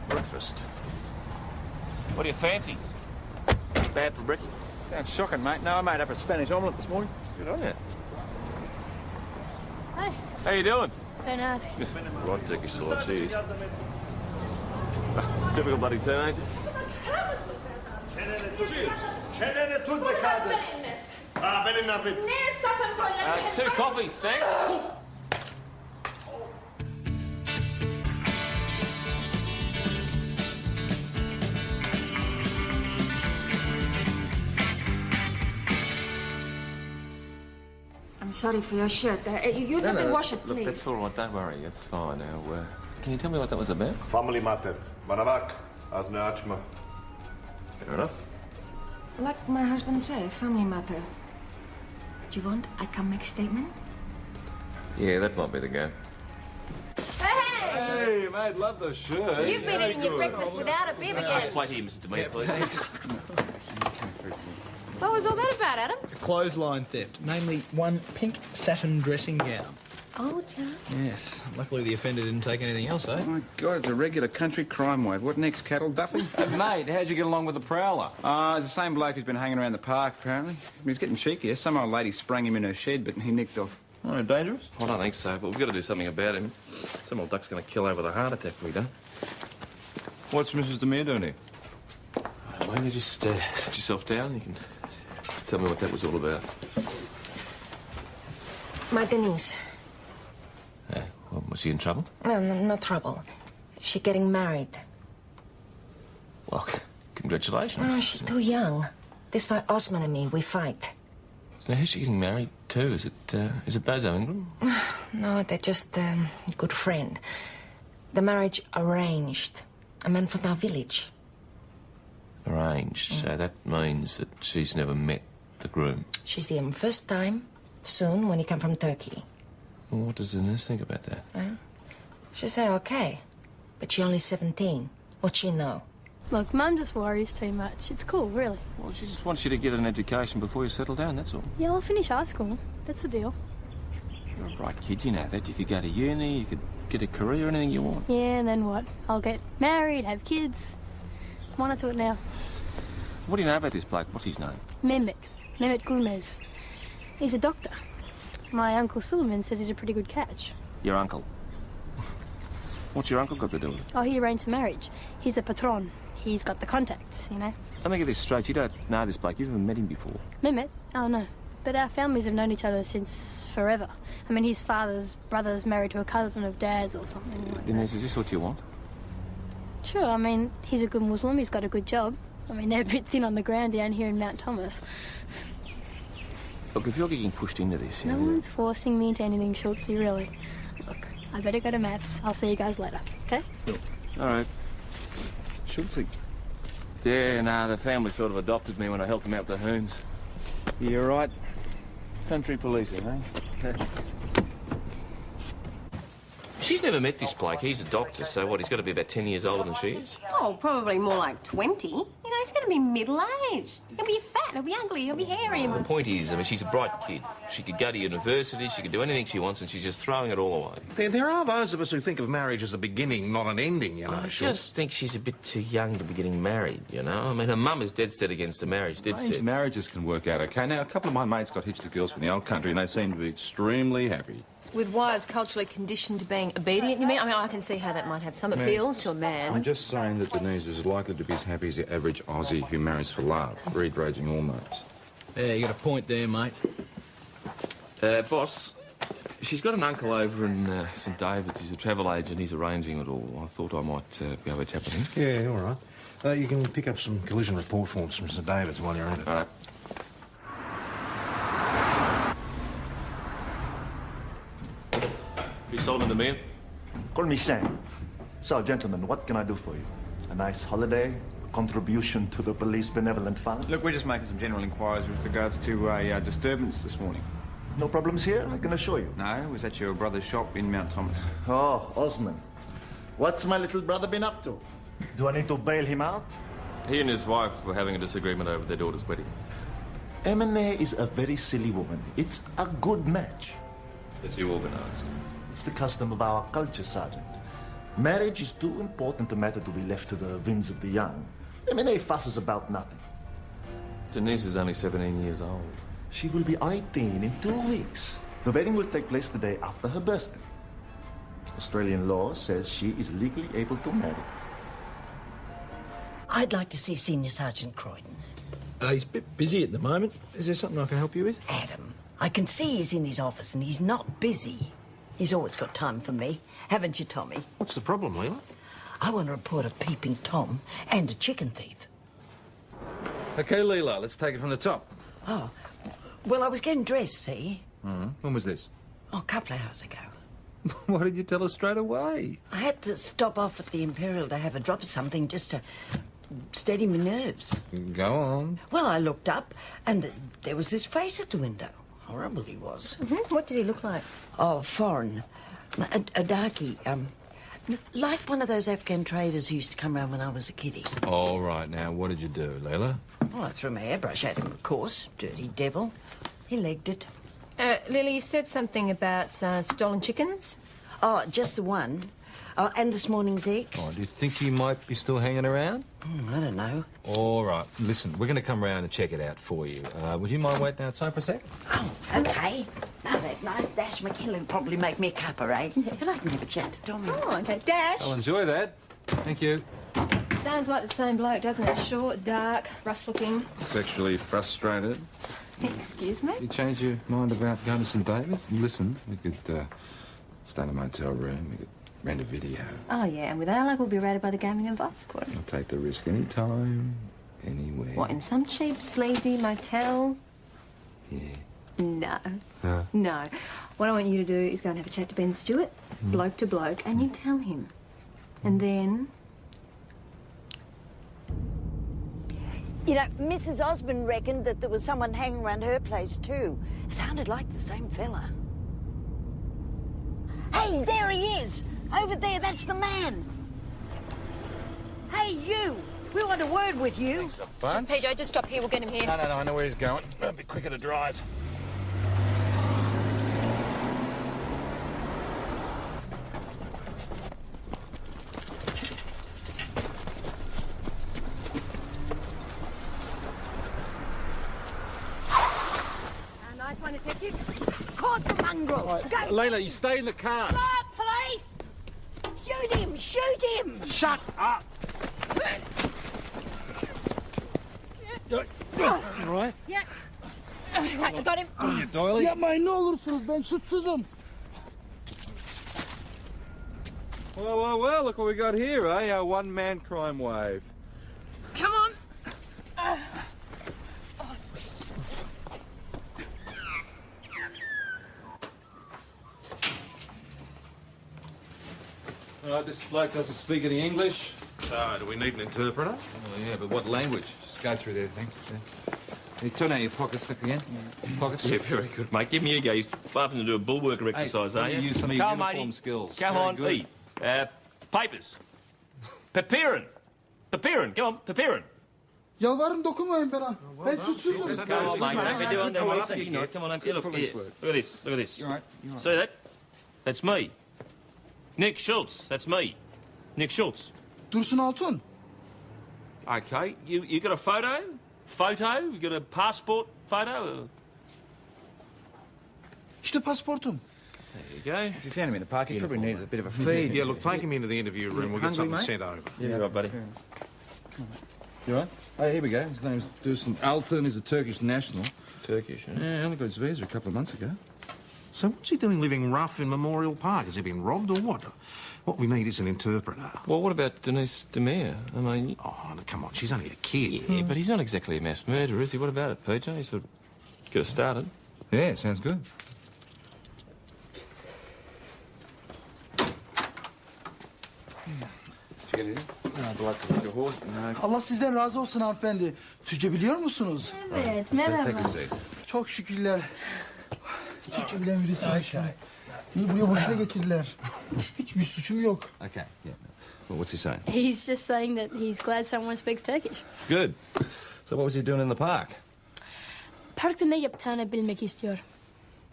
Breakfast. What do you fancy? Bad for breakfast? Sounds shocking, mate. No, I made up a Spanish omelette this morning. Good on you. Hi. How you doing? So nice. Right, Turkish sauce, cheers. Typical bloody teenager. Çeneni tut be kadın. Benim ne yapayım? Ne istersen söyle. 2 coffees, thanks. I'm sorry for your shirt. You let me wash it, please. Look, that's all right. Don't worry. It's fine. Now, can you tell me what that was about? Family matter. Bana bak. Ağzını açma. Fair enough. Like my husband said, family matter. Do you want I can make statement? Yeah, that might be the go. Hey, mate, love the shirt. You've been eating your breakfast without a bib again. Just wait here, Mr. Demir, please. What was all that about, Adam? Clothesline theft, namely one pink satin dressing gown. Oh, John. Yes. Luckily the offender didn't take anything else, eh? Oh, my God, it's a regular country crime wave. What next, cattle duffy? Mate, how'd you get along with the prowler? It's the same bloke who's been hanging around the park, apparently. He's getting cheeky. Some old lady sprang him in her shed, but he nicked off. Oh, dangerous? I don't think so, but we've got to do something about him. Some old duck's going to kill over the heart attack we don't. What's Mrs. Demir doing here? Why don't you just sit yourself down? You can tell me what that was all about. My Denise. Well, was she in trouble? No trouble. She getting married. Well, congratulations. No, she's too young. This why Osman and me, we fight. Now, who's she getting married to? Is it Bozo Ingram? No, they're just a good friend. The marriage arranged. A man from our village. Arranged. So that means that she's never met the groom. She see him first time, soon, when he come from Turkey. Well, what does the nurse think about that? She say okay, but she only 17. What she know? Look, Mum just worries too much. It's cool, really. Well, she just wants you to get an education before you settle down, that's all. Yeah, I'll finish high school. That's the deal. You're a bright kid, you know that. You could go to uni, you could get a career, anything you want. Yeah, and then what? I'll get married, have kids. Why not do it now? What do you know about this bloke? What's his name? Mehmet Gulmez. He's a doctor. My Uncle Suleiman says he's a pretty good catch. Your uncle? What's your uncle got to do with it? Oh, he arranged the marriage. He's the patron. He's got the contacts, you know. Let me get this straight. You don't know this bloke. You've never met him before. Mehmet? Oh, no. But our families have known each other since forever. I mean, his father's brother's married to a cousin of Dad's or something like that. Denise, is this what you want? Sure, I mean, he's a good Muslim. He's got a good job. I mean, they're a bit thin on the ground down here in Mount Thomas. Look, if you're getting pushed into this... No one's forcing me into anything, Schultzy, really. Look, I better go to maths. I'll see you guys later, okay? Cool. All right. Schultzy. Yeah, nah, the family sort of adopted me when I helped them out with the hoons. You're right. Country policing, eh? She's never met this bloke. He's a doctor, so what, he's got to be about 10 years older than she is? Oh, probably more like 20. You know, he's going to be middle-aged. He'll be fat, he'll be ugly, he'll be hairy. The point is, I mean, she's a bright kid. She could go to university, she could do anything she wants, and she's just throwing it all away. There are those of us who think of marriage as a beginning, not an ending, you know. I just think she's a bit too young to be getting married, you know? I mean, her mum is dead set against the marriage, dead Arranged set. marriages can work out okay. Now, a couple of my mates got hitched to girls from the old country, and they seem to be extremely happy. With wives culturally conditioned to being obedient, you mean? I mean, I can see how that might have some appeal to a man. I'm just saying that Denise is likely to be as happy as the average Aussie who marries for love, read-raging almost. Yeah, you got a point there, mate. Boss, she's got an uncle over in St David's. He's a travel agent. He's arranging it all. I thought I might be able to chat with him. Yeah, all right. You can pick up some collision report forms from St David's while you're at it. All right. Be Solomon the man. Call me Sam. So, gentlemen, what can I do for you? A nice holiday? A contribution to the police benevolent fund? Look, we're just making some general inquiries with regards to a disturbance this morning. No problems here, I can assure you. No, it was at your brother's shop in Mount Thomas. Oh, Osman. What's my little brother been up to? Do I need to bail him out? He and his wife were having a disagreement over their daughter's wedding. Emine is a very silly woman. It's a good match. That you organised. It's the custom of our culture, Sergeant. Marriage is too important a matter to be left to the whims of the young. I mean, they fusses about nothing. Denise is only 17 years old. She will be 18 in 2 weeks. The wedding will take place the day after her birthday. Australian law says she is legally able to marry. I'd like to see Senior Sergeant Croydon. He's a bit busy at the moment. Is there something I can help you with? Adam, I can see he's in his office and he's not busy. He's always got time for me. Haven't you, Tommy? What's the problem, Leela? I want to report a peeping Tom and a chicken thief. OK, Leela, let's take it from the top. Oh, well, I was getting dressed, see? When was this? Oh, a couple of hours ago. Why did you tell us straight away? I had to stop off at the Imperial to have a drop of something just to steady my nerves. Go on. Well, I looked up and there was this face at the window. Horrible he was. What did he look like? Oh, foreign. A darkie. Like one of those Afghan traders who used to come round when I was a kiddie. All right, now, what did you do, Leela? Well, I threw my hairbrush at him, of course. Dirty devil. He legged it. Lily, you said something about stolen chickens? Oh, just the one. Oh, and this morning's eggs. Oh, do you think he might be still hanging around? I don't know. All right, listen, we're going to come round and check it out for you. Would you mind waiting outside for a sec? Oh, OK. Now, that nice Dash McKinley will probably make me a cuppa, eh? And I can have a chat to Tommy. Oh, OK. Dash. I'll enjoy that. Thank you. Sounds like the same bloke, doesn't it? Short, dark, rough-looking. Sexually frustrated. Excuse me? You change your mind about going to St David's? Listen, we could stay in a motel room, we could rent a video. Oh, yeah, and with our luck, we'll be raided by the Gaming and Vice Squad. I'll take the risk any time, anywhere. What, in some cheap, sleazy motel? Yeah. No. No. What I want you to do is go and have a chat to Ben Stewart, bloke to bloke, and you tell him. And then... You know, Mrs. Osmond reckoned that there was someone hanging around her place, too. Sounded like the same fella. Hey, there he is! Over there, that's the man! Hey, you! We want a word with you. Thanks a bunch. Pedro, just stop here. We'll get him here. No, I know where he's going. It'll be quicker to drive. Nice one, detective. Caught the mongrel! Right. Go! Layla, you stay in the car. Police! Shoot him! Shoot him! Shut up! All right? Yeah. Right, I got him. You doily? Yapmayın ne olursunuz, ben suçsuzum. Well, look what we got here, eh? Our one-man crime wave. Come on. All right, this bloke doesn't speak any English. Do we need an interpreter? Oh, yeah, but what language? Just go through there, thanks. Yeah. You turn out your pockets, look again. Pockets? Yeah, very good, mate. Give me a go. You're flapping to do a bullworker exercise, why are don't you? you use some of your Come on, uniform matey. skills? Come Very on, good. eat. Papers. Papirin. Papirin, come on, Papirin. Yalvarırım dokunmayın bana. Ben suçsuzum. Come on, mate. Don't be doing that. Come on, here, look here. Look at this. Look at this. You're right. You're right. See that? That's me. Nick Schultz. That's me. Nick Schultz. Dursun Altun. Okay. You got a photo? Photo? You got a passport photo? İşte pasportum. There you go. If you found him in the park, he probably needed a bit of a feed. Yeah, look, take him into the interview room. We'll get Hungry, something mate? sent over. Yeah, right, buddy. You all right? Oh, here we go. His name's Dursun Altun. He's a Turkish national. Turkish, huh? Yeah, only got his visa a couple of months ago. So what's he doing living rough in Memorial Park? Has he been robbed or what? What we need is an interpreter. Well, what about Denise Demir? I mean... Oh, no, come on, she's only a kid. Yeah, but he's not exactly a mass murderer, is he? What about it, PJ? He's sort of get us started. Yeah, sounds good. Did you get it in? No, I'd like to your horse. No. Allah sizden razı olsun hanımefendi. Türkçe biliyor musunuz? Evet, Take merhaba. a seat. Çok şükürler. Türkçe bilen birisi var şimdi. Beni buraya boşuna getirdiler. Hiçbir suçum yok. Okay, yeah. Well, what's he saying? He's just saying that he's glad someone speaks Turkish. Good. So what was he doing in the park? Parkta ne yaptığını bilmek istiyor.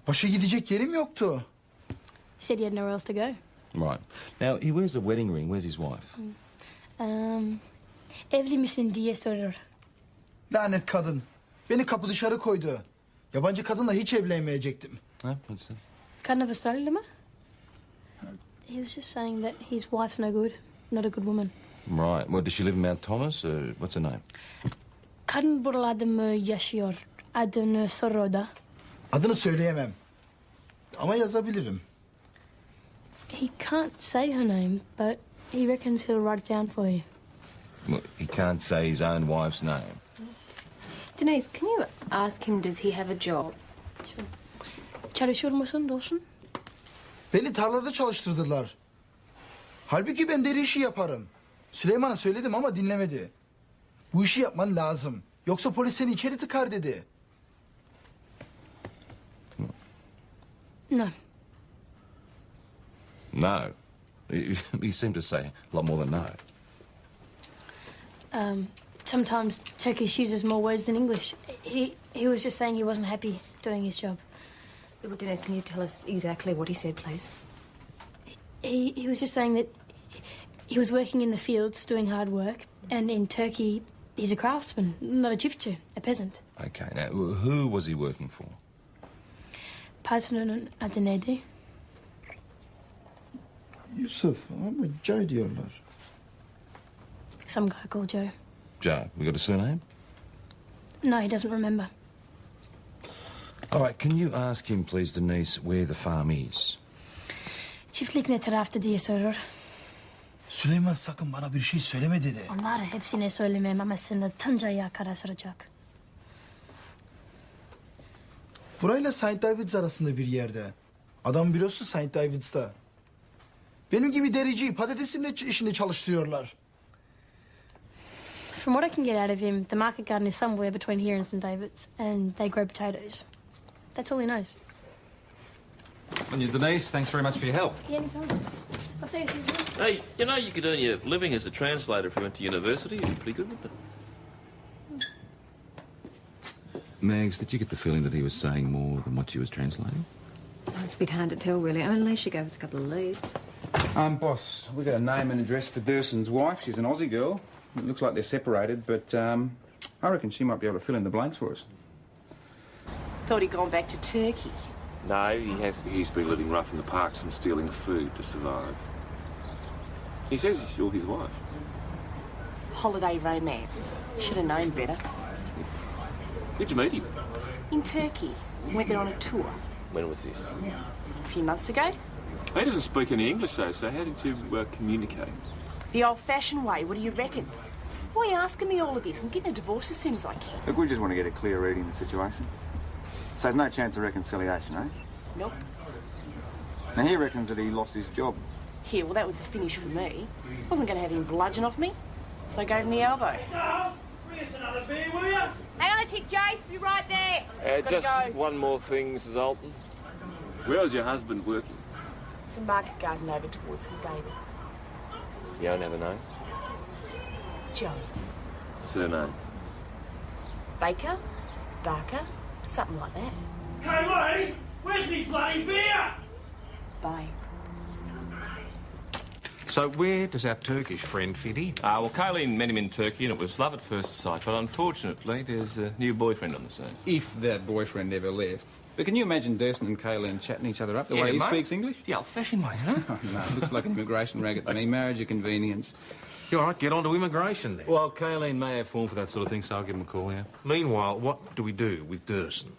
Başa gidecek yerim yoktu. He said he had nowhere else to go. Right. Now, he wears a wedding ring. Where's his wife? Evli misin diye soruyor. Lanet kadın. Beni kapı dışarı koydu. Yabancı kadınla hiç evlenmeyecektim. No, what's that? Kadın Avustralyalı mı? He was just saying that his wife's no good, not a good woman. Right. Well, does she live in Mount Thomas, or what's her name? Kadın buralarda mı yaşıyor? Adını soruyor da. Adını söyleyemem. Ama yazabilirim. He can't say her name, but he reckons he'll write it down for you. Well, he can't say his own wife's name. Denise, can you ask him, does he have a job? Sure. Çalışıyor musun Dawson? Beni tarlada çalıştırdılar. Halbuki ben deri işi yaparım. Süleyman'a söyledim ama dinlemedi. Bu işi yapman lazım. Yoksa polis seni içeri tıkar dedi. No. No. He seemed to say a lot more than no. Sometimes Turkish uses more words than English. He was just saying he wasn't happy doing his job. Well, Denise, can you tell us exactly what he said, please? He was just saying that he was working in the fields doing hard work, and in Turkey he's a craftsman, not a çiftçi, a peasant. Okay, now, who was he working for? Patronun adı neydi? Yusuf ama Joe diyorlar. Some guy called Joe. Joe. We got a surname? No, he doesn't remember. All right, can you ask him, please, Denise, where the farm is? Çiftlik ne tarafta diye soruyor. Süleyman sakın bana bir şey söyleme dedi. Onları hepsine söylemem ama seni Tuncay'a karıştıracak. Burayla St. David's arasında bir yerde. Adam bürosu St. David's'ta. Benim gibi dericiyi patatesin de işinde çalıştırıyorlar. From what I can get out of him, the market garden is somewhere between here and St. David's, and they grow potatoes. That's all he knows. And you, Denise, thanks very much for your help. Yeah, anytime. I'll see you soon. Hey, you know you could earn your living as a translator if you went to university. It'd be pretty good, wouldn't it? Mags, did you get the feeling that he was saying more than what she was translating? Oh, it's a bit hard to tell, really. I mean, at least she gave us a couple of leads. Boss, we got a name and address for Durson's wife. She's an Aussie girl. It looks like they're separated, but I reckon she might be able to fill in the blanks for us. Thought he'd gone back to Turkey. No, he's been living rough in the parks and stealing food to survive. He says you're his wife. Holiday romance. Should have known better. Where'd you meet him? In Turkey. Went there on a tour. When was this? A few months ago. He doesn't speak any English, though, so how did you communicate? The old-fashioned way. What do you reckon? Why are you asking me all of this? I'm getting a divorce as soon as I can. Look, we just want to get a clear reading of the situation. So there's no chance of reconciliation, eh? Nope. Now, he reckons that he lost his job. Yeah, well, that was a finish for me. Wasn't going to have him bludgeon off me, so I gave him the elbow. Bring us another beer, will you? Hang on a tick, Jace. Be right there. Just go. one more thing, Mrs. Alton. Where was your husband working? It's a market garden over towards St. David's. You don't have a name? Joe. Surname? Baker? Barker? Something like that. Kaylee, where's me bloody beer? Bye. So where does our Turkish friend fit in? Well, Kayleen met him in Turkey and it was love at first sight, but unfortunately there's a new boyfriend on the scene. If that boyfriend ever left. But can you imagine Durson and Kayleen chatting each other up the way he mate. speaks English? The old-fashioned way, huh? Oh, no, it looks like an immigration racket to me. Marriage a convenience. You all right, get on to immigration then. Well, Kayleen may have form for that sort of thing, so I'll give him a call, yeah. Meanwhile, what do we do with Durson?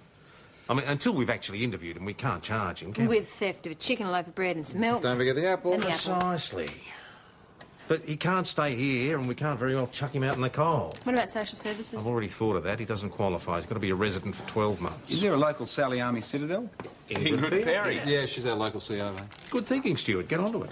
I mean, until we've actually interviewed him, we can't charge him, can we? With theft of a chicken, a loaf of bread and some milk. Don't forget the apple. And the apple. Precisely. But he can't stay here, and we can't very well chuck him out in the cold. What about social services? I've already thought of that. He doesn't qualify. He's got to be a resident for 12 months. Is there a local Sally Army Citadel? Ingrid Perry. Yeah, she's our local CO, mate. Good thinking, Stuart. Get onto it.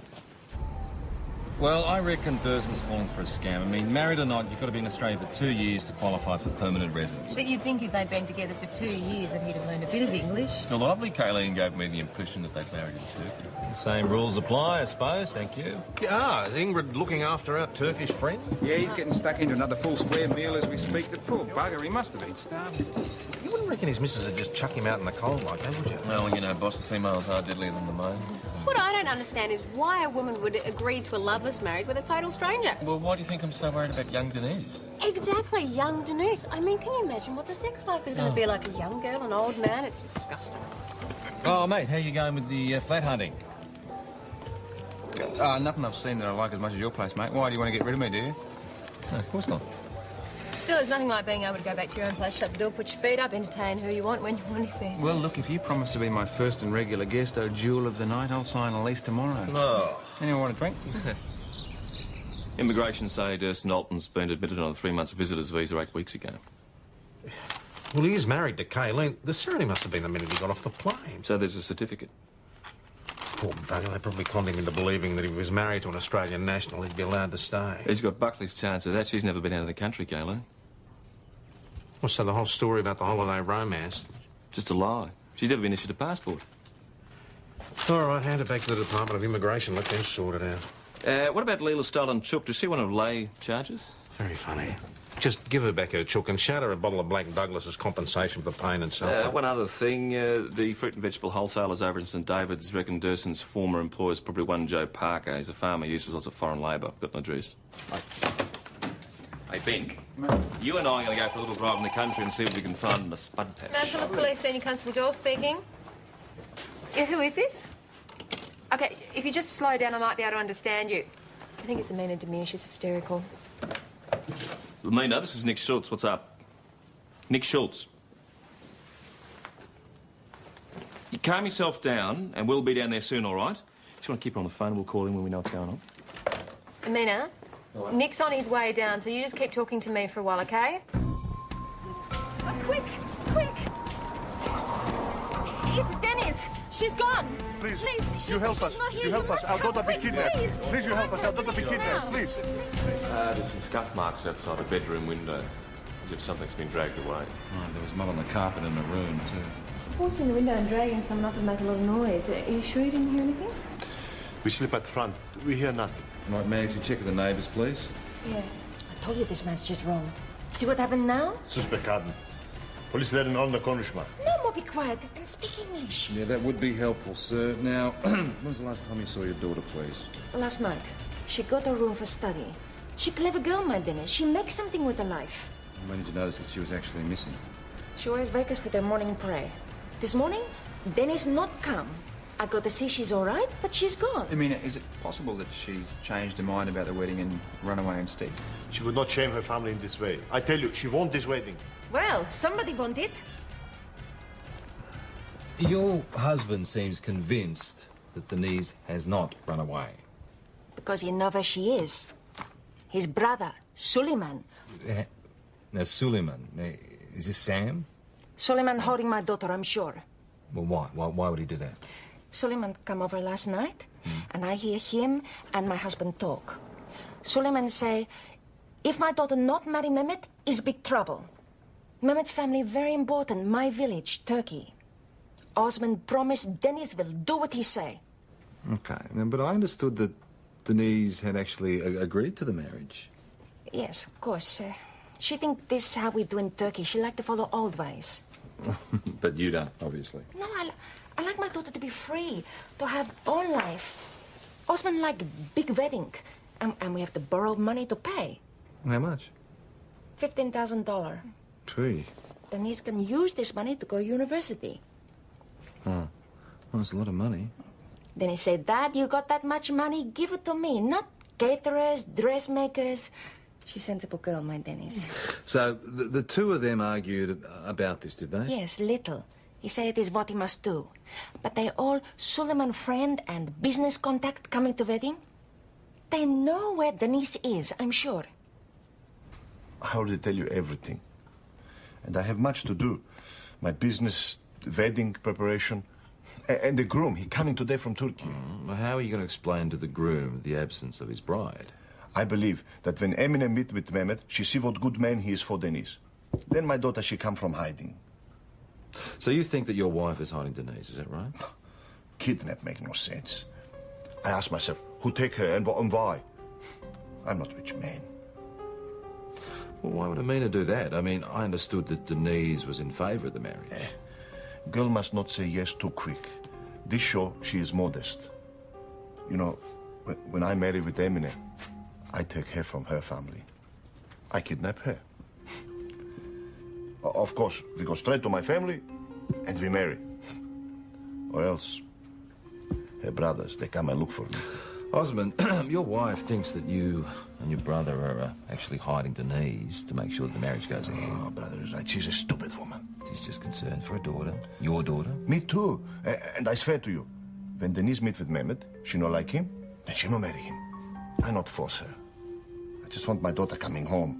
Well, I reckon Durson's fallen for a scam. I mean, married or not, you've got to be in Australia for 2 years to qualify for permanent residence. But you'd think if they'd been together for 2 years that he'd have learned a bit of English. The lovely Kayleen gave me the impression that they'd married in Turkey. The same rules apply, I suppose. Thank you. Ah, is Ingrid looking after our Turkish friend? Yeah, he's getting stuck into another full square meal as we speak. The poor bugger, he must have been starving. You wouldn't reckon his missus would just chuck him out in the cold like that, would you? Well, you know, boss, the females are deadlier than the male. What I don't understand is why a woman would agree to a loveless marriage with a total stranger. Well, why do you think I'm so worried about young Denise? Exactly, young Denise. I mean, can you imagine what the sex life is going to be like? A young girl, an old man? It's disgusting. Oh, mate, how you going with the flat hunting? Nothing I've seen that I like as much as your place, mate. Why do you want to get rid of me, do you? No, of course not. Still, there's nothing like being able to go back to your own place, shut the door, put your feet up, entertain who you want when you want is there. Well, look, if you promise to be my first and regular guest, oh, jewel of the night, I'll sign a lease tomorrow. No. Anyone want a drink? Immigration say Durston Alton's been admitted on a 3-month visitor's visa 8 weeks ago. Well, he is married to Kayleen. The ceremony must have been the minute he got off the plane. So there's a certificate. Poor bugger, they probably conned him into believing that if he was married to an Australian national, he'd be allowed to stay. He's got Buckley's chance of that. She's never been out of the country, Kayleen. Well, so the whole story about the holiday romance? Just a lie. She's never been issued a passport. All right, hand it back to the Department of Immigration. Let them sort it out. What about Leela Stolen-Chook? Does she want to lay charges? Very funny. Just give her back her chook and shout her a bottle of Black Douglas as compensation for the pain and suffering. One other thing, the fruit and vegetable wholesalers over in St David's reckon Durston's former employer's probably one Joe Parker. He's a farmer, uses lots of foreign labour. Got an address. Hey, Ben, you and I are going to go for a little drive in the country and see what we can find in the spud patch. Nationals Police Senior Constable Joel speaking. Yeah, who is this? OK, if you just slow down, I might be able to understand you. I think it's Amina Demir. She's hysterical. Amina, this is Nick Schultz. What's up? Nick Schultz. You calm yourself down, and we'll be down there soon, all right? Just want to keep her on the phone. We'll call him when we know what's going on. Amina, Nick's on his way down, so you just keep talking to me for a while, OK? Oh, quick! It's Dennis! She's gone! Please, she's you help us. not here. You help us. Our daughter be kidnapped. Please, you help us. Our daughter be kidnapped. Please. There's some scuff marks outside a bedroom window, as if something's been dragged away. Right, there was mud on the carpet in the room, too. Forcing the window and dragging someone off would make a lot of noise. Are you sure you didn't hear anything? We sleep at the front. We hear nothing. Right, Mags, you check with the neighbours, please. Yeah. I told you this marriage is wrong. See what happened now? Sus be kadın. Polislerin onunla konuşma. No more, be quiet and speak English. Yeah, that would be helpful, sir. Now, when was the last time you saw your daughter, please? Last night. She got a room for study. She clever girl, my Dennis. She makes something with her life. When did you notice that she was actually missing? She always wakes with her morning prayer. This morning, Dennis not come. I got to see she's all right, but she's gone. I mean, is it possible that she's changed her mind about the wedding and run away instead? She would not shame her family in this way. I tell you, she won this wedding. Well, somebody want it. Your husband seems convinced that Denise has not run away. Because he knows where she is. His brother, Suleiman. Now, Suleiman, is this Sam? Suleiman holding my daughter, I'm sure. Well, why? Why would he do that? Suleiman come over last night, and I hear him and my husband talk. Suleiman say, if my daughter not marry Mehmet, is big trouble. Mehmet's family very important, my village, Turkey. Osman promised Dennis will do what he say. Okay, but I understood that Denise had actually agreed to the marriage. Yes, of course. She think this is how we do in Turkey. She like to follow old ways. But you don't, obviously. No, I like my daughter to be free, to have own life. Osman like big wedding, and we have to borrow money to pay. How much? $15,000. Gee. Denise can use this money to go university. Oh, well, that's a lot of money. Then he said, Dad, you got that much money? Give it to me, not caterers, dressmakers. She's a sensible girl, my Dennis. So the two of them argued about this, did they? Yes, little. He said it is what he must do. But they all Suleiman friend and business contact coming to wedding. They know where Denise is, I'm sure. I already tell you everything. And I have much to do. My business, wedding preparation, and the groom. He coming today from Turkey. Well, how are you going to explain to the groom the absence of his bride? I believe that when Emine meet with Mehmet, she see what good man he is for Denise. Then my daughter, she come from hiding. So you think that your wife is hiding Denise, is that right? Kidnap make no sense. I ask myself, who take her and why? I'm not rich man. Well, why would Amina do that? I mean, I understood that Denise was in favour of the marriage. Girl must not say yes too quick. This show, she is modest. You know, when I marry with Emine, I take her from her family. I kidnap her. Of course, we go straight to my family and we marry. Or else, her brothers, they come and look for me. Osmond, your wife thinks that you and your brother are actually hiding Denise to make sure that the marriage goes ahead. Oh, brother is right. She's a stupid woman. She's just concerned for her daughter. Your daughter. Me too. And I swear to you, when Denise meet with Mehmet, she no like him, then she no marry him. I not force her. I just want my daughter coming home.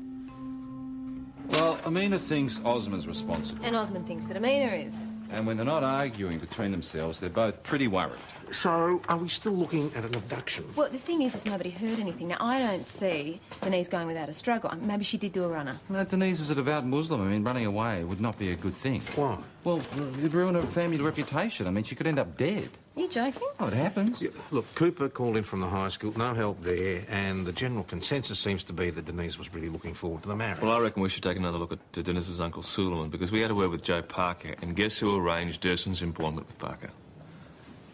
Well, Amina thinks Osmond's responsible. And Osmond thinks that Amina is. And when they're not arguing between themselves, they're both pretty worried. So, are we still looking at an abduction? Well, the thing is nobody heard anything. Now, I don't see Denise going without a struggle. Maybe she did do a runner. No, Denise is a devout Muslim. I mean, running away would not be a good thing. Why? Well, it'd ruin her family reputation. I mean, she could end up dead. Are you joking? Oh, it happens. Yeah, look, Cooper called in from the high school, no help there, and the general consensus seems to be that Denise was really looking forward to the marriage. Well, I reckon we should take another look at Denise's Uncle Suleiman, because we had a word with Joe Parker, and guess who arranged Durson's employment with Parker?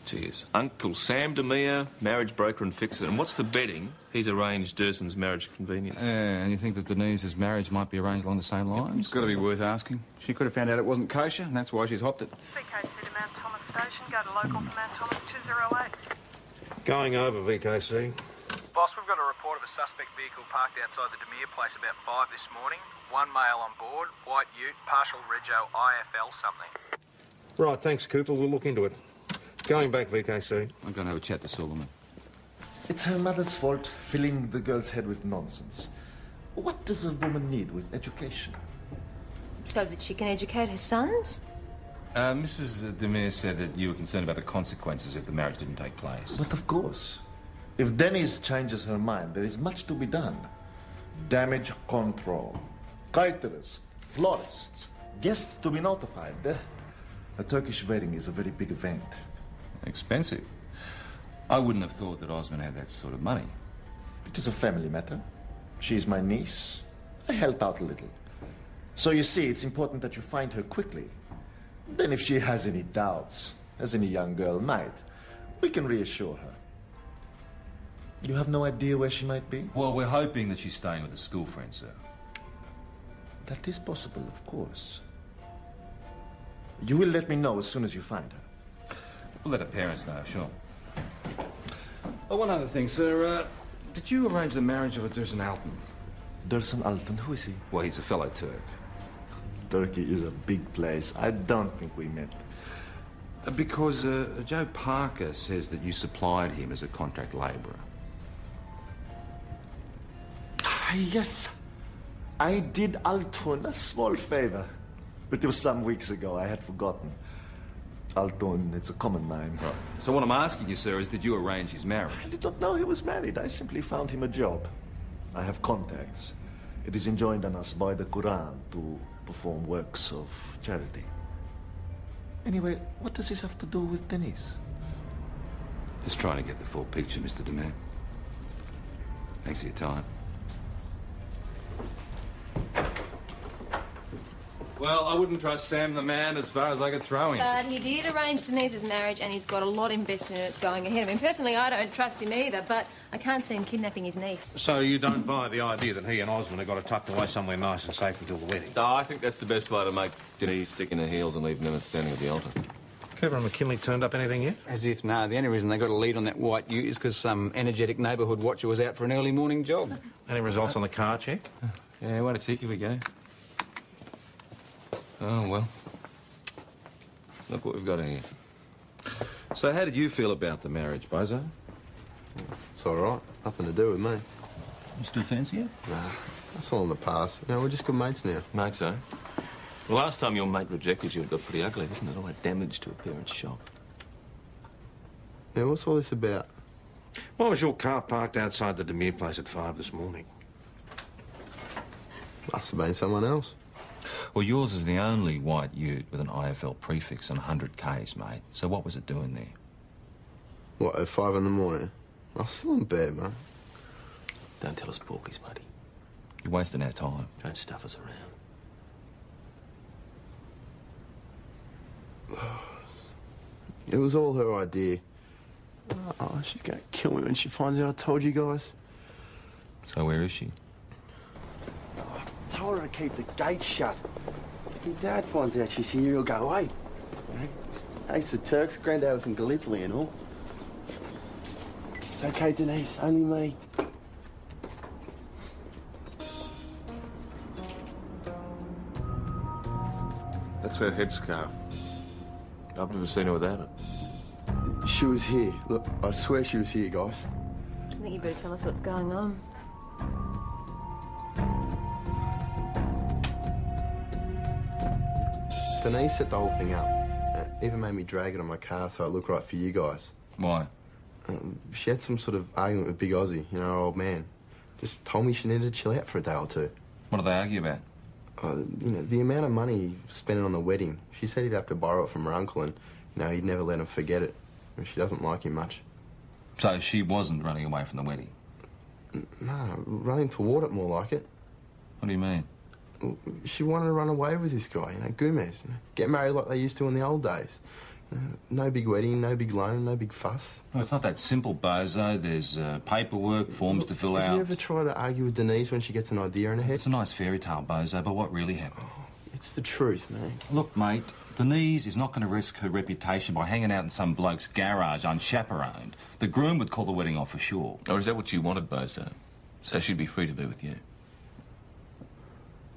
Cheers. Uncle Sam Demir, marriage broker and fixer. And what's the betting? He's arranged Durson's marriage convenience. And you think that Denise's marriage might be arranged along the same lines? It's got to be worth asking. She could have found out it wasn't kosher, and that's why she's hopped it. VKC to Mount Thomas Station. Go to local for Mount Thomas 208. Going over, VKC. Boss, we've got a report of a suspect vehicle parked outside the Demir place about 5 this morning. One male on board, white ute, partial rego, IFL something. Right, thanks, Cooper. We'll look into it. Going back, VKC. I'm going to have a chat to Suleiman. It's her mother's fault, filling the girl's head with nonsense. What does a woman need with education? So that she can educate her sons? Mrs. Demir said that you were concerned about the consequences if the marriage didn't take place. But of course. If Denise changes her mind, there is much to be done. Damage control. Caterers, florists, guests to be notified. A Turkish wedding is a very big event. Expensive. I wouldn't have thought that Osmond had that sort of money. It is a family matter. She is my niece. I help out a little. So you see, it's important that you find her quickly. Then if she has any doubts, as any young girl might, we can reassure her. You have no idea where she might be? Well, we're hoping that she's staying with a school friend, sir. That is possible, of course. You will let me know as soon as you find her. We'll let her parents know, sure. Oh, one other thing, sir. Did you arrange the marriage of a Dursun Alton? Dursun Alton, who is he? Well, he's a fellow Turk. Turkey is a big place. I don't think we met. Because Joe Parker says that you supplied him as a contract labourer. Yes. I did Alton a small favour. But it was some weeks ago. I had forgotten. Alton, it's a common name. Right. So what I'm asking you, sir, is did you arrange his marriage? I did not know he was married. I simply found him a job. I have contacts. It is enjoined on us by the Quran to perform works of charity. Anyway, what does this have to do with Denise? Just trying to get the full picture, Mr. DeMay. Thanks for your time. Well, I wouldn't trust Sam the man as far as I could throw him. But he did arrange Denise's marriage, and he's got a lot invested in it going ahead. I mean, personally, I don't trust him either, but I can't see him kidnapping his niece. So you don't buy the idea that he and Osmond have got her tucked away somewhere nice and safe until the wedding? No, I think that's the best way to make Denise stick in her heels and leave Mehmet standing at the altar. Cooper and McKinley turned up anything yet? As if, no. The only reason they got a lead on that white ute is because some energetic neighbourhood watcher was out for an early morning jog. Any results on the car check? Yeah, wait a tick, here we go. Oh, well. Look what we've got here. So how did you feel about the marriage, Bozo? It's all right. Nothing to do with me. You still fancy it? Nah, that's all in the past. You know, we're just good mates now. Mates, eh? The last time your mate rejected you, it got pretty ugly, didn't it? All that damage to a parent's shop. Yeah, what's all this about? Why was your car parked outside the Demir place at 5 this morning? Must have been someone else. Well, yours is the only white ute with an IFL prefix and 100 Ks, mate. So what was it doing there? What, at 5 in the morning? I was still in bed, mate. Don't tell us porkies, buddy. You're wasting our time. Don't stuff us around. It was all her idea. Oh, she's gonna kill me when she finds out I told you guys. So where is she? I told her to keep the gate shut. If your dad finds out she's here, he'll go, hey. Hates the Turks, Grandad was in Gallipoli and all. It's okay, Denise, only me. That's her headscarf. I've never seen her without it. She was here. Look, I swear she was here, guys. I think you better tell us what's going on. Denise set the whole thing up. Even made me drag it on my car so it looked right for you guys. Why? She had some sort of argument with Big Aussie, you know, our old man. Just told me she needed to chill out for a day or two. What did they argue about? You know, the amount of money he spent on the wedding. She said he'd have to borrow it from her uncle and, you know, he'd never let him forget it. And she doesn't like him much. So she wasn't running away from the wedding? No, running toward it more like it. What do you mean? She wanted to run away with this guy, you know, Gomez. You know, get married like they used to in the old days. You know, no big wedding, no big loan, no big fuss. Well, it's not that simple, Bozo. There's paperwork, forms to fill out. Have you ever tried to argue with Denise when she gets an idea in her head? It's a nice fairy tale, Bozo, but what really happened? It's the truth, mate. Look, mate, Denise is not going to risk her reputation by hanging out in some bloke's garage unchaperoned. The groom would call the wedding off for sure. Or is that what you wanted, Bozo? So she'd be free to be with you?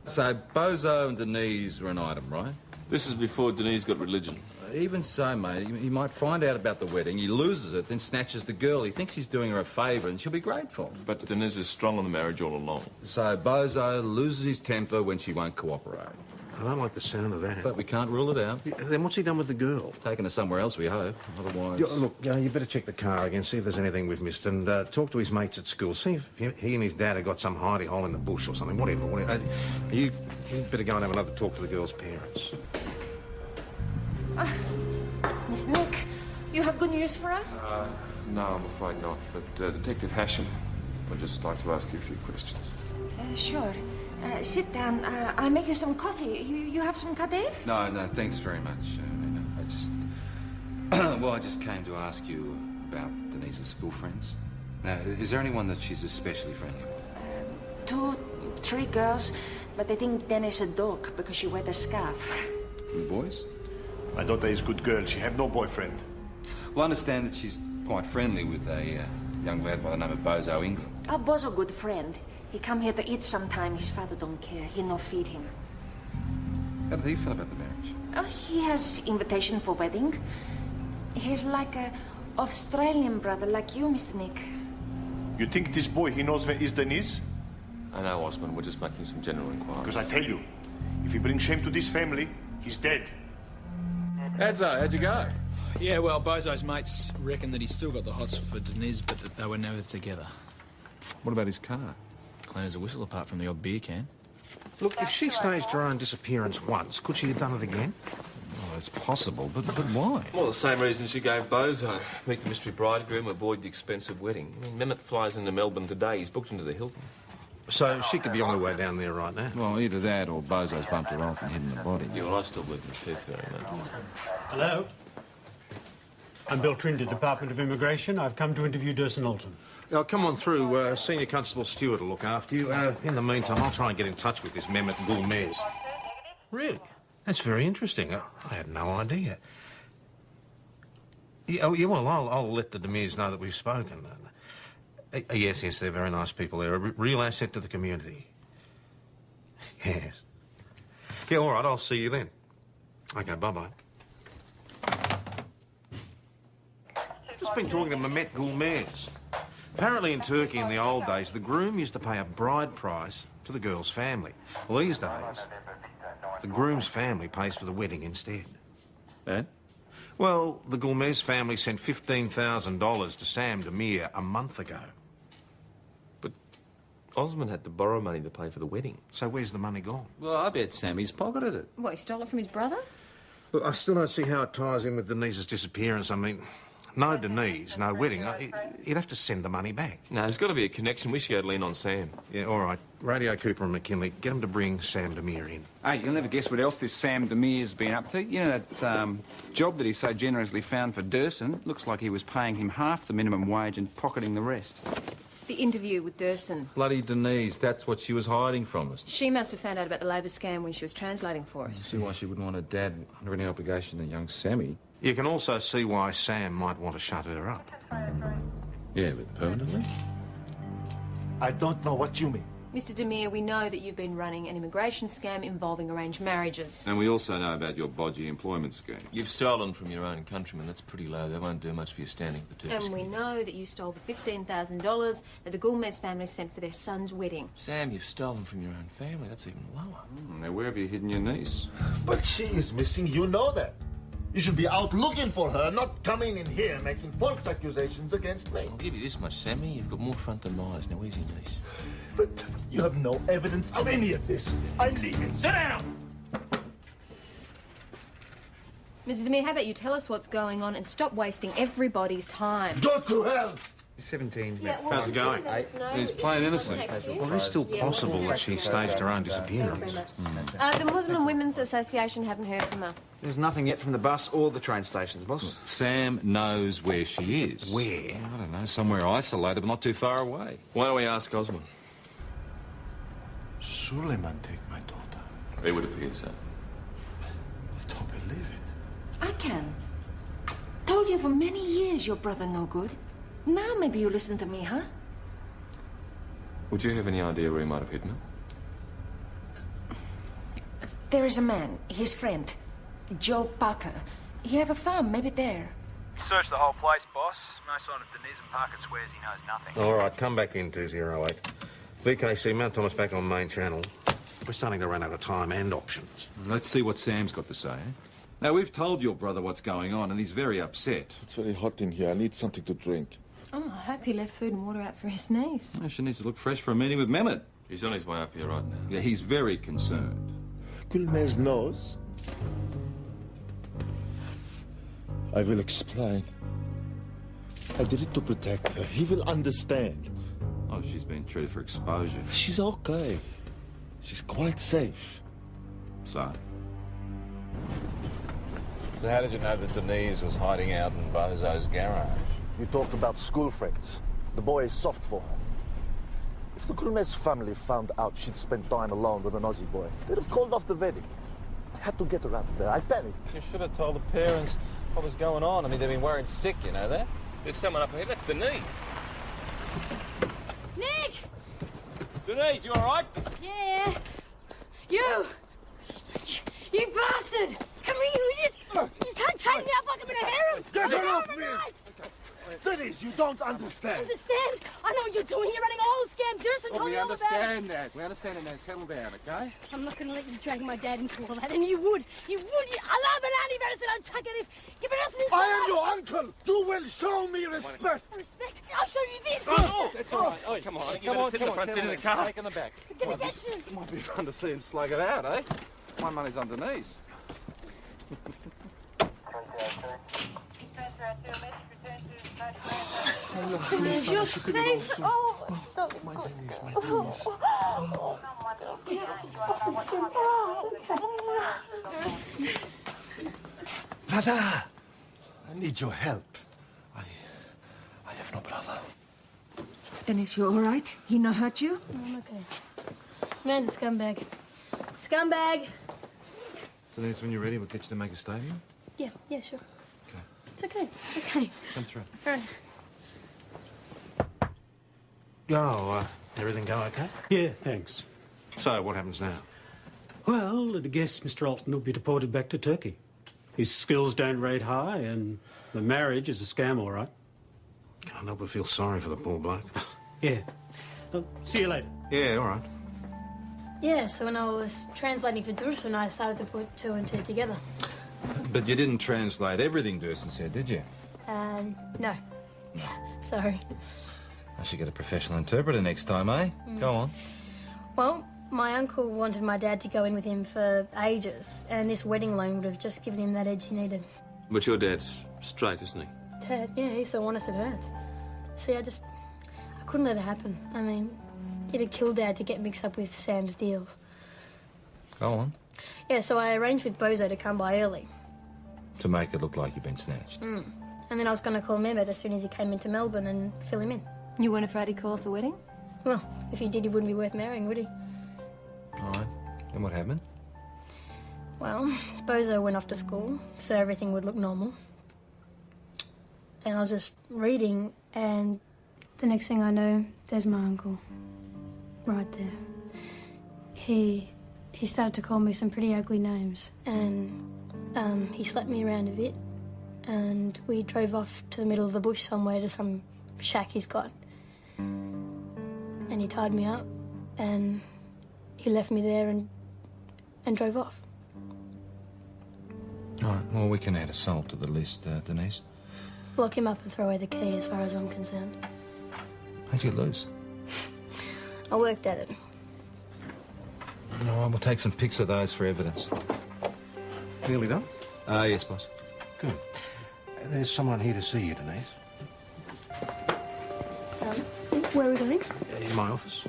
So Bozo and Denise were an item, right? This is before Denise got religion. Even so, mate, he might find out about the wedding, he loses it, then snatches the girl. He thinks he's doing her a favour and she'll be grateful. But Denise is strong on the marriage all along. So Bozo loses his temper when she won't cooperate. I don't like the sound of that. But we can't rule it out. Yeah, then what's he done with the girl? Taken her somewhere else, we hope. Otherwise... Look, you better check the car again, see if there's anything we've missed, and talk to his mates at school. See if he and his dad have got some hidey hole in the bush or something, whatever. You better go and have another talk to the girl's parents. Mr. Nick, you have good news for us? No, I'm afraid not. But, Detective Hashem, I'd just like to ask you a few questions. Sure. Sit down. I'll make you some coffee. You have some Kadef? No, thanks very much. I just... well, I just came to ask you about Denise's school friends. Now, is there anyone that she's especially friendly with? 2, 3 girls, but they think Dennis a dog because she wear the scarf. And boys? My daughter is a good girl. She have no boyfriend. Well, I understand that she's quite friendly with a young lad by the name of Bozo Ingram. Bozo good friend. He come here to eat sometime. His father don't care. He no feed him. How did he feel about the marriage? He has invitation for wedding. He's like a Australian brother, like you, Mr. Nick. You think this boy, he knows where is Denise? I know, Osman. We're just making some general inquiries. Because I tell you, if he brings shame to this family, he's dead. Edzo, how'd you go? Yeah, well, Bozo's mates reckon that he's still got the hots for Denise, but that they were never together. What about his car? Clean as a whistle, apart from the odd beer can. Look, if she staged her own disappearance once, could she have done it again? Oh, it's possible, but why? Well, the same reason she gave Bozo. Meet the mystery bridegroom, avoid the expensive wedding. I mean, Mehmet flies into Melbourne today. He's booked into the Hilton. So she could be on her way down there right now? Well, either that or Bozo's bumped her off and hidden the body. Yeah, well, I still believe in the Tooth Fairy, mate. Hello. I'm Bill Trinder, Department of Immigration. I've come to interview Durson Alton. Come on through. Senior Constable Stewart will look after you. In the meantime, I'll try and get in touch with this Mehmet Gulmez. Really? That's very interesting. I had no idea. Yeah, well, I'll let the Demirs know that we've spoken. Yes, they're very nice people. They're a real asset to the community. Yes. Yeah, all right, I'll see you then. OK, bye-bye. Just been talking to Mehmet Gulmez. Apparently in Turkey in the old days, the groom used to pay a bride price to the girl's family. Well, these days, the groom's family pays for the wedding instead. And? Well, the Gulmez family sent $15,000 to Sam Demir a month ago. But Osman had to borrow money to pay for the wedding. So where's the money gone? Well, I bet Sammy's pocketed it. What, he stole it from his brother? Look, I still don't see how it ties in with Denise's disappearance. I mean, No Denise, no wedding. You'd have to send the money back. No, there's got to be a connection. We should go lean on Sam. Yeah, all right. Radio Cooper and McKinley, get them to bring Sam Demir in. Hey, you'll never guess what else this Sam Demir's been up to. You know that job that he so generously found for Durson? Looks like he was paying him half the minimum wage and pocketing the rest. The interview with Durson. Bloody Denise, that's what she was hiding from us. She must have found out about the labour scam when she was translating for us. See why she wouldn't want her dad under any obligation to young Sammy. You can also see why Sam might want to shut her up. Yeah, but permanently? I don't know what you mean. Mr. Demir, we know that you've been running an immigration scam involving arranged marriages. And we also know about your bodgy employment scheme. You've stolen from your own countrymen. That's pretty low. They won't do much for your standing at the Turkish. And we know that you stole the $15,000 that the Gulmez family sent for their son's wedding. Sam, you've stolen from your own family. That's even lower. Now, where have you hidden your niece? But she is missing, you know that. You should be out looking for her, not coming in here making false accusations against me. I'll give you this much, Sammy. You've got more front than Myers. Now, where's your niece? But you have no evidence of any of this. I'm leaving. Sit down! Mr. Demir, how about you tell us what's going on and stop wasting everybody's time? Go to hell! 17. Yeah, well, How's it going? He's plain innocent. Well, it's still possible that she staged her own disappearance. The Muslim Women's Association haven't heard from her. There's nothing yet from the bus or the train stations, boss. Sam knows where she is. Where? I don't know, somewhere isolated, but not too far away. Why don't we ask Osman? Suleiman take my daughter. It would appear so. I don't believe it. I can. Told you for many years your brother no good. Now maybe you listen to me, huh? Would you have any idea where he might have hidden her? There is a man, his friend, Joe Parker. He have a farm, maybe there. Search the whole place, boss. No sign of Denise, and Parker swears he knows nothing. All right, come back in 208. BKC, Mount Thomas back on main channel. We're starting to run out of time and options. Let's see what Sam's got to say. Now, we've told your brother what's going on, and he's very upset. It's very hot in here. I need something to drink. Oh, I hope he left food and water out for his niece. Well, she needs to look fresh for a meeting with Mehmet. He's on his way up here right now. Yeah, he's very concerned. Gulmez knows. I will explain. I did it to protect her. He will understand. Oh, she's been treated for exposure. She's okay. She's quite safe. So? So how did you know that Denise was hiding out in Bozo's garage? You talked about school friends. The boy is soft for her. If the Gulmez family found out she'd spent time alone with an Aussie boy, they'd have called off the wedding. I had to get her out of there. I panicked. You should have told the parents what was going on. I mean, they've been worried sick, you know that? There's someone up ahead. That's Denise. Nick! Denise, you all right? Yeah. You bastard! Come here, you idiot! You can't chain me up like I'm in a harem! Get her I'm off me! Denise, you don't understand. Understand? I know what you're doing. You're running a whole scam. Durson told me all about it. We understand that. We understand it now. Settle down, okay? I'm not going to let you drag my dad into all that. And you would. You would. I love an Annie Madison. I'll chuck it if it doesn't. I am your uncle. You will show me respect. Respect? I'll show you this. Oh, That's all right. Oh, come on. You better sit in the front seat of the car. Take in the back. I'm going to get you. Might be fun to see him slug it out, eh? My money's on Denise. Denise, you're safe. Oh, My Denise, Brother, I need your help. I have no brother. Denise, you all right? He no hurt you? I'm okay. Man's a scumbag. Scumbag! Denise, when you're ready, we'll get you to make a statement. Yeah, sure. Okay. It's okay. Okay. Come through. All right. Oh, everything go okay? Yeah, thanks. So, what happens now? Well, I guess Mr. Alton will be deported back to Turkey. His skills don't rate high, and the marriage is a scam, all right. Can't help but feel sorry for the poor bloke. Yeah. See you later. Yeah, all right. Yeah, so when I was translating for Durson, I started to put two and two together. But you didn't translate everything Durson said, did you? No. Sorry. I should get a professional interpreter next time, eh? Go on. Well, my uncle wanted my dad to go in with him for ages, and this wedding loan would have just given him that edge he needed. But your dad's straight, isn't he? Dad, yeah, he's the honest it hurts. See, I couldn't let it happen. I mean, it'd kill Dad to get mixed up with Sam's deals. Go on. Yeah, so I arranged with Bozo to come by early. To make it look like you've been snatched. And then I was going to call Mehmet as soon as he came into Melbourne and fill him in. You weren't afraid he'd call off the wedding? Well, if he did, he wouldn't be worth marrying, would he? All right. And what happened? Well, Bozo went off to school, so everything would look normal. And I was just reading, and the next thing I know, there's my uncle. Right there. He started to call me some pretty ugly names, and he slapped me around a bit, and we drove off to the middle of the bush somewhere to some shack he's got. And he tied me up, and he left me there and drove off. All right, well, we can add assault to the list, Denise. Lock him up and throw away the key, as far as I'm concerned. How'd you lose? I worked at it. All right, we'll take some pics of those for evidence. Nearly done? Yes, boss. Good. There's someone here to see you, Denise. Where are we going? In my office.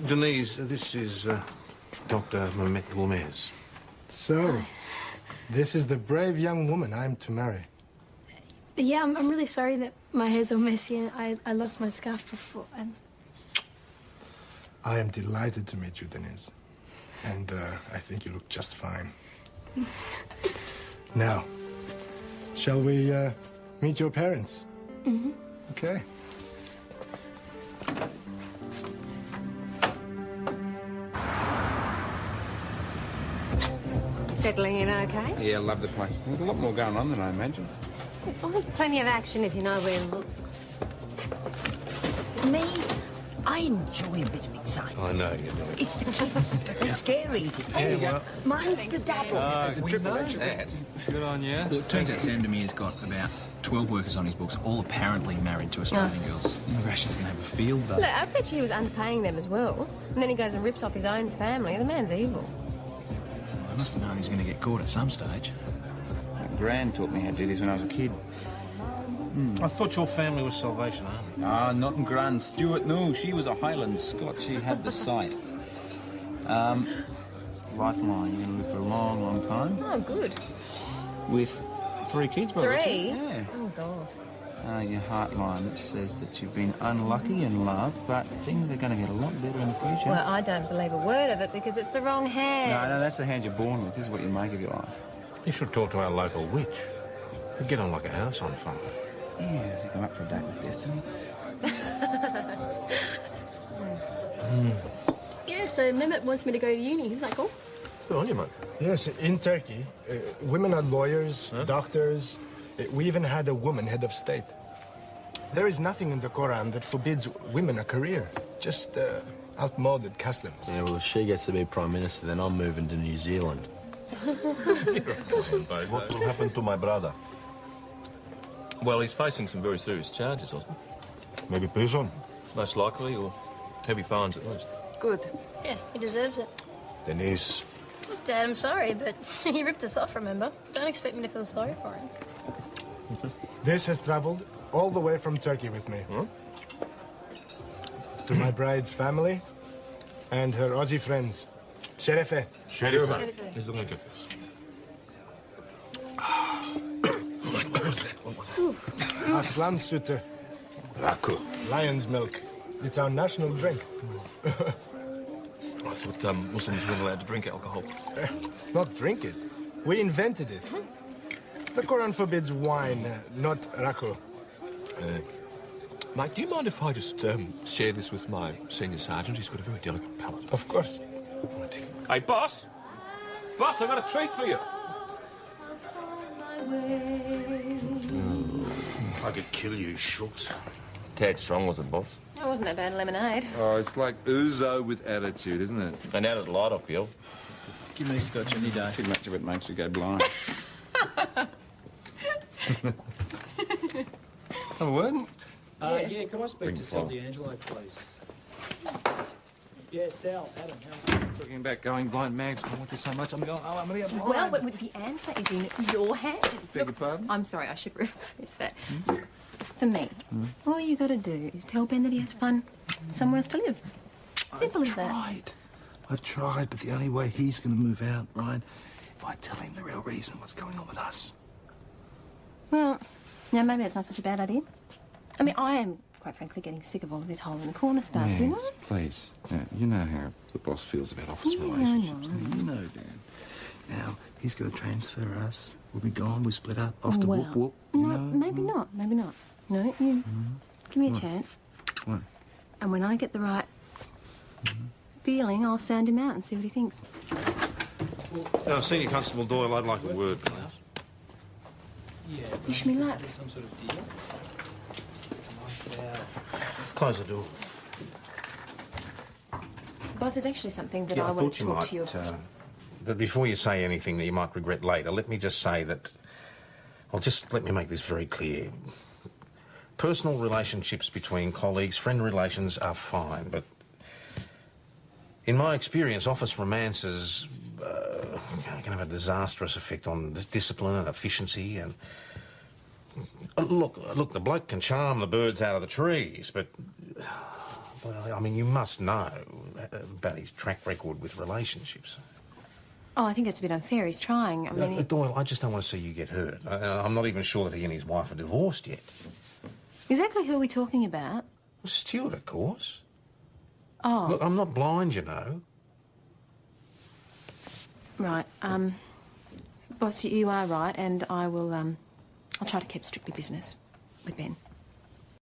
Denise, this is Dr. Mehmet Gomez. So, this is the brave young woman I'm to marry. Yeah, I'm really sorry that my hair's all messy and I lost my scarf before. And I am delighted to meet you, Denise. And I think you look just fine. Now, shall we meet your parents? Mm-hmm. Okay. Settling in okay? Yeah, I love the place. There's a lot more going on than I imagined. There's always plenty of action if you know where to look. Me, I enjoy a bit of excitement. I know you do. It's the kids. They're scary. Mine's the dabble. It's a triple action. Good on you. Well, it turns out Sam Demir's got about 12 workers on his books, all apparently married to Australian girls. Rashi's going to have a field day. Look, I bet you he was underpaying them as well. And then he goes and rips off his own family. The man's evil. Well, I must have known he was going to get caught at some stage. Gran taught me how to do this when I was a kid. I thought your family was Salvation Army. Ah, not in Gran Stewart, no. She was a Highland Scot. She had the sight. Lifeline. You're going to live for a long, long time. Oh, good. With 3 kids, by the looks of it. 3? Yeah. Oh, God. Your heartline, it says that you've been unlucky in love, but things are going to get a lot better in the future. Well, I don't believe a word of it because it's the wrong hand. No, that's the hand you're born with. This is what you make of your life. You should talk to our local witch. You'd get on like a house on fire. Yeah, I think I'm up for a date with Destiny. yeah, so Mehmet wants me to go to uni. He's like, cool. Good on you, mate. Yes, in Turkey, women are lawyers, doctors. We even had a woman head of state. There is nothing in the Quran that forbids women a career. Just outmoded customs. Yeah, well, if she gets to be Prime Minister, then I'm moving to New Zealand. What will happen to my brother? Well, he's facing some very serious charges, Osman. Maybe prison? Most likely, or heavy fines at least. Good. Yeah, he deserves it. Denise. Dad, I'm sorry, but he ripped us off, remember? Don't expect me to feel sorry for him. This has traveled all the way from Turkey with me. To my bride's family and her Aussie friends. Sherife. Sherife. He's looking at this. Aslan sütü. Raku. Lion's milk. It's our national drink. I thought Muslims weren't allowed to drink alcohol. Not drink it. We invented it. The Quran forbids wine, not raku. Mate, do you mind if I just share this with my senior sergeant? He's got a very delicate palate. Of course. Hey, boss! Boss, I've got a treat for you. I could kill you, Schultz. Tad strong, was it, boss? It wasn't that bad lemonade. Oh, it's like ouzo with attitude, isn't it? And added a lot, I feel. Give me scotch any day. Too much of it makes you go blind. Have a word? Yeah, can I speak to Sal D'Angelo, please? Yeah, Sal, Adam, Talking about going blind, Mags. I want you so much. I'm going, oh, I'm going to go blind. Well, but the answer is in your hands. Beg your pardon? I'm sorry, I should reverse that. Look, for me, all you got to do is tell Ben that he has fun somewhere else to live. Simple as that. I've tried, but the only way he's going to move out, right, if I tell him the real reason what's going on with us. Well, yeah, maybe it's not such a bad idea. I mean, I am, quite frankly, getting sick of all of this hole in the corner stuff, you know? Mags, please. Yeah, you know how the boss feels about office Yeah, I relationships. know. You know, Dan. Now, he's going to transfer us. We'll be gone. We'll split up. Off to Well, whoop whoop. No, maybe not. Maybe not. No, you give me a chance. What? And when I get the right feeling, I'll sound him out and see what he thinks. Now, Senior Constable Doyle, I'd like a word, please. Yeah. Wish me luck. Some sort of deal. Come on, Sal. Close the door. Boss, there's actually something that Yeah, I want thought to you talk to you might. about. But before you say anything that you might regret later, let me just say that... Well, just let me make this very clear. Personal relationships between colleagues, friend relations are fine, but... In my experience, office romances can have a disastrous effect on discipline and efficiency and... Look, the bloke can charm the birds out of the trees, but... Well, I mean, you must know about his track record with relationships. Oh, I think that's a bit unfair. He's trying. I mean, Doyle, I just don't want to see you get hurt. I'm not even sure that he and his wife are divorced yet. exactly who are we talking about? Well, Stuart, of course. Oh. Look, I'm not blind, you know. Right. Boss, you are right, and I will, I'll try to keep strictly business with Ben.